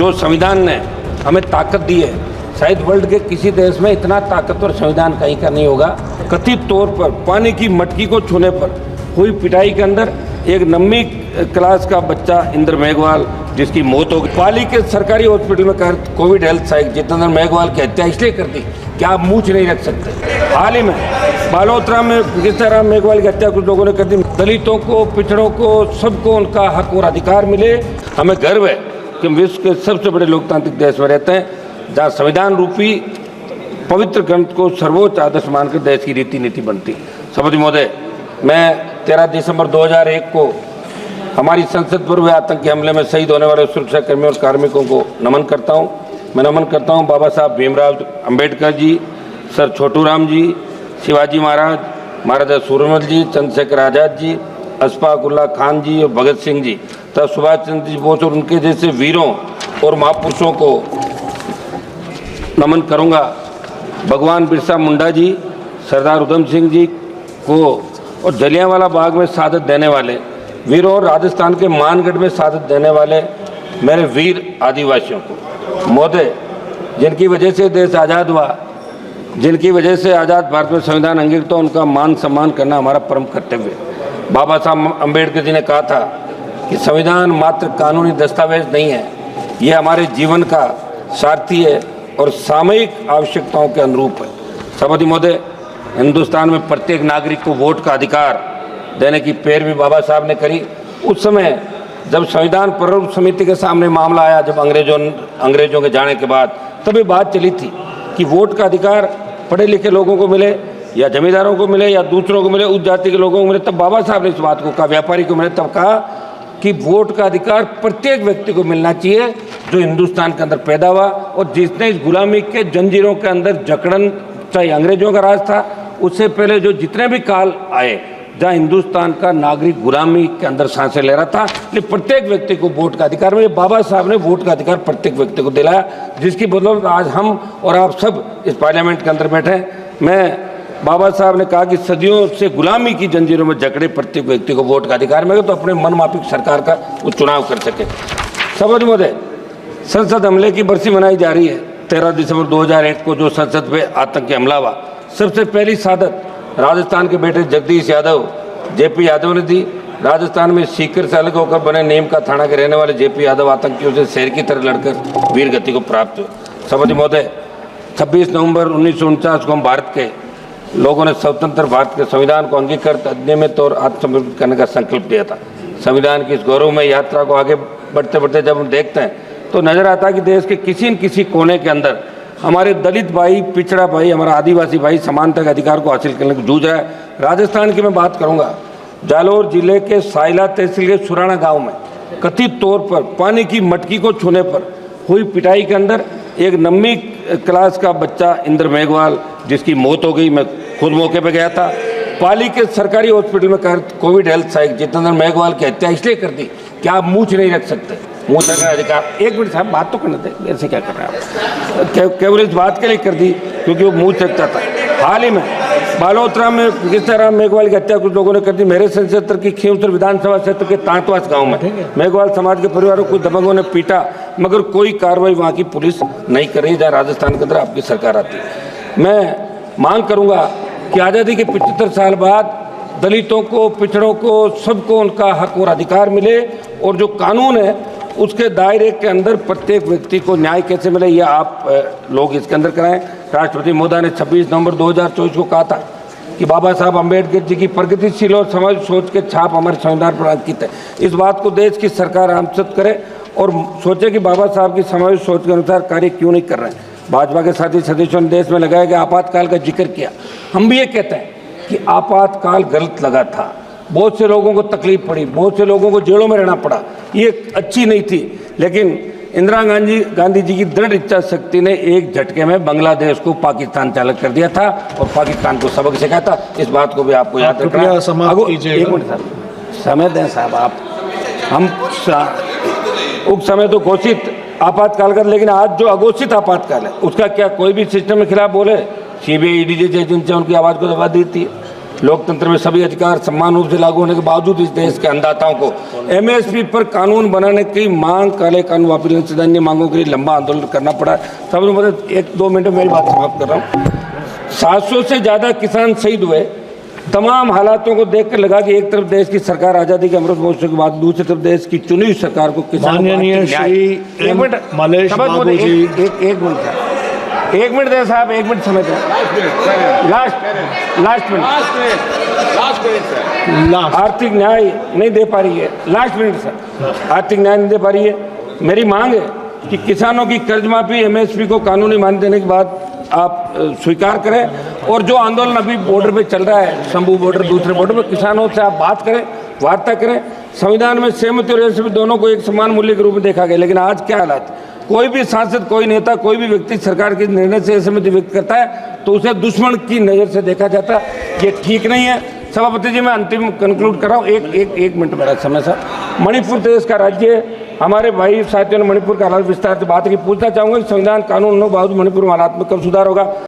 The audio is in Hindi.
जो संविधान ने हमें ताकत दी है, शायद वर्ल्ड के किसी देश में इतना ताकतवर संविधान कहीं का नहीं होगा। कथित तौर पर पानी की मटकी को छूने पर हुई पिटाई के अंदर एक 9वीं क्लास का बच्चा इंद्र मेघवाल जिसकी मौत हो गई। पाली के सरकारी हॉस्पिटल में कोविड हेल्थ सहायक जितेंद्र मेघवाल की हत्या इसलिए कर दी कि आप मुँह नहीं रख सकते। हाल ही में बालोतरा में किस्ताराम मेघवाल की हत्या कुछ लोगों ने कर दी। दलितों को, पिछड़ों को, सबको उनका हक और अधिकार मिले। हमें गर्व है कि हम विश्व के सबसे बड़े लोकतांत्रिक देश में रहते हैं, जहाँ संविधान रूपी पवित्र ग्रंथ को सर्वोच्च आदर्श मानकर देश की रीति नीति बनती। सभापति महोदय, मैं 13 दिसंबर 2001 को हमारी संसद पर हुए आतंकी हमले में शहीद होने वाले सुरक्षा कर्मियों और कार्मिकों को नमन करता हूँ। मैं नमन करता हूँ बाबा साहब भीमराव अंबेडकर जी, सर छोटू राम जी, शिवाजी महाराज, महाराजा सूरजमल जी, चंद्रशेखर आज़ाद जी, अशफाक उल्लाह खान जी और भगत सिंह जी तथा सुभाष चंद्र जी बोस और उनके जैसे वीरों और महापुरुषों को नमन करूँगा। भगवान बिरसा मुंडा जी, सरदार उधम सिंह जी को और जलियांवाला बाग में शहादत देने वाले वीरों और राजस्थान के मानगढ़ में शहादत देने वाले मेरे वीर आदिवासियों को। महोदय, जिनकी वजह से देश आज़ाद हुआ, जिनकी वजह से आज़ाद भारत में संविधान अंगीकृत, उनका मान सम्मान करना हमारा परम कर्तव्य है। बाबा साहब अम्बेडकर जी ने कहा था कि संविधान मात्र कानूनी दस्तावेज नहीं है, ये हमारे जीवन का सारथी है और सामयिक आवश्यकताओं के अनुरूप है। सभापति महोदय, हिंदुस्तान में प्रत्येक नागरिक को वोट का अधिकार देने की पैरवी बाबा साहब ने करी। उस समय जब संविधान प्रारूप समिति के सामने मामला आया, जब अंग्रेजों के जाने के बाद, तभी बात चली थी कि वोट का अधिकार पढ़े लिखे लोगों को मिले या जमींदारों को मिले या दूसरों को मिले, उस जाति के लोगों को मिले। तब बाबा साहब ने इस बात को कहा, व्यापारी को मिले, तब कहा कि वोट का अधिकार प्रत्येक व्यक्ति को मिलना चाहिए जो हिंदुस्तान के अंदर पैदा हुआ और जिसने इस गुलामी के जंजीरों के अंदर जकड़न, चाहे अंग्रेजों का राज था, उससे पहले जो जितने भी काल आए जहाँ हिंदुस्तान का नागरिक गुलामी के अंदर सांसें ले रहा था, लेकिन प्रत्येक व्यक्ति को वोट का अधिकार मिले। बाबा साहब ने वोट का अधिकार प्रत्येक व्यक्ति को दिलाया, जिसकी बदौलत आज हम और आप सब इस पार्लियामेंट के अंदर बैठे हैं। मैं बाबा साहब ने कहा कि सदियों से गुलामी की जंजीरों में जकड़े प्रत्येक व्यक्ति को वोट का अधिकार मिले तो अपने मनमाफिक सरकार का वो चुनाव कर सके। सभापति महोदय, संसद हमले की बरसी मनाई जा रही है। 13 दिसंबर 2001 को जो संसद पे आतंकी हमला हुआ, सबसे पहली शहादत राजस्थान के बेटे जगदीश यादव, जेपी यादव ने दी। राजस्थान में सीकर से अलग होकर बने नीम का थाना के रहने वाले जेपी यादव आतंकियों से शेर की तरह लड़कर वीर गति को प्राप्त हुए। सभापति महोदय, 26 नवंबर 1949 को हम भारत के लोगों ने स्वतंत्र भारत के संविधान को अंगीकृत, अधिनियमित और आत्मसमर्पित करने का संकल्प लिया था। संविधान की इस गौरवमय यात्रा को आगे बढ़ते बढ़ते जब हम देखते हैं तो नजर आता है कि देश के किसी न किसी कोने के अंदर हमारे दलित भाई, पिछड़ा भाई, हमारा आदिवासी भाई समानता के अधिकार को हासिल करने को जूझ रहा है। राजस्थान की मैं बात करूंगा। जालौर जिले के साइला तहसील के सुराना गांव में कथित तौर पर पानी की मटकी को छूने पर हुई पिटाई के अंदर एक 9वीं क्लास का बच्चा इंद्र मेघवाल जिसकी मौत हो गई। मैं खुद मौके पर गया था। पाली के सरकारी हॉस्पिटल में कोविड हेल्थ सहायक जितेंद्र मेघवाल की हत्या इसलिए कर दी कि आप मुँह नहीं रख सकते। मुँह रखने अधिकार, एक मिनट साहब बात तो करने दे, मेरे से क्या कर रहे हैं आप? केवल इस बात के लिए कर दी क्योंकि वो मुँह रखता था। हाल ही में बालोतरा में किस्ताराम मेघवाल की हत्या कुछ लोगों ने कर दी। मेरे संसद क्षेत्र की खींवसर विधानसभा क्षेत्र के तांतवास गांव में मेघवाल समाज के परिवारों को दबंगों ने पीटा, मगर कोई कार्रवाई वहाँ की पुलिस नहीं कर रही, जहाँ राजस्थान के अंदर आपकी सरकार आती है। मैं मांग करूँगा कि आज़ादी के 75 साल बाद दलितों को, पिछड़ों को, सबको उनका हक और अधिकार मिले और जो कानून है उसके दायरे के अंदर प्रत्येक व्यक्ति को न्याय कैसे मिले, यह आप लोग इसके अंदर कराएं। राष्ट्रपति महोदय ने 26 नवंबर 2024 को कहा था कि बाबा साहब अम्बेडकर जी की प्रगतिशील और समाज सोच के छाप हमारे संविधान पर अंकित है। इस बात को देश की सरकार आमसद करे और सोचे कि बाबा साहब की समाज सोच के अनुसार कार्य क्यों नहीं कर रहे हैं। भाजपा के साथी सदस्यों ने देश में लगाया गया आपातकाल का जिक्र किया। हम भी ये कहते हैं कि आपातकाल गलत लगा था, बहुत से लोगों को तकलीफ पड़ी, बहुत से लोगों को जेलों में रहना पड़ा, ये अच्छी नहीं थी। लेकिन इंदिरा गांधी जी की दृढ़ इच्छा शक्ति ने एक झटके में बांग्लादेश को पाकिस्तान चालक कर दिया था और पाकिस्तान को सबक सिखाया था। इस बात को भी आपको याद रखना है। एक मिनट साहब, समय दें साहब आप। हम उस समय तो घोषित आपातकाल कर, लेकिन आज जो अघोषित आपातकाल है उसका क्या कोई भी सिस्टम के खिलाफ बोले, सीबीआई, ईडी जैसी एजेंसियां उनकी आवाज़ को दबा देती है। लोकतंत्र में सभी अधिकार समान रूप से लागू होने के बावजूद इस देश के अन्नदाताओं को एमएसपी पर कानून बनाने की मांग, काले कानून वापस लेने से अन्य मांगों के लिए लंबा आंदोलन करना पड़ा। सबसे मतलब 1-2 मिनट में मेरी बात समाप्त कर रहा हूँ। 700 से ज़्यादा किसान शहीद हुए। तमाम हालातों को देखकर लगा कि एक तरफ देश की सरकार आज़ादी के अमृत महोत्सव के बाद, दूसरी तरफ देश की चुनी हुई सरकार को किसानों माननीय श्री एक मिनट मलेश बाबू जी, एक मिनट दे साहब, 1 मिनट समय दे। लास्ट मिनट आर्थिक न्याय नहीं दे पा रही है। लास्ट मिनट सर, आर्थिक न्याय नहीं दे पा रही है। मेरी मांग है कि किसानों की कर्ज माफी, एमएसपी को कानूनी मान्यता देने के बाद आप स्वीकार करें, और जो आंदोलन अभी बॉर्डर पे चल रहा है, शंभू बॉर्डर, दूसरे बॉर्डर पे, किसानों से आप बात करें, वार्ता करें। संविधान में सहमति और असहमति दोनों को एक समान मूल्य के रूप में देखा गया, लेकिन आज क्या हालात, कोई भी सांसद, कोई नेता, कोई भी व्यक्ति सरकार के निर्णय से असहमति व्यक्त करता है तो उसे दुश्मन की नज़र से देखा जाता है। ये ठीक नहीं है। सभापति जी, मैं अंतिम कंक्लूड कर रहा हूँ। एक मिनट मेरा समय सर। मणिपुर देश का राज्य है। हमारे भाई साथियों ने मणिपुर का हालात विस्तार से बात की। पूछना चाहूँगा कि संविधान कानून होने के बावजूद मणिपुर में हालात में कब सुधार होगा?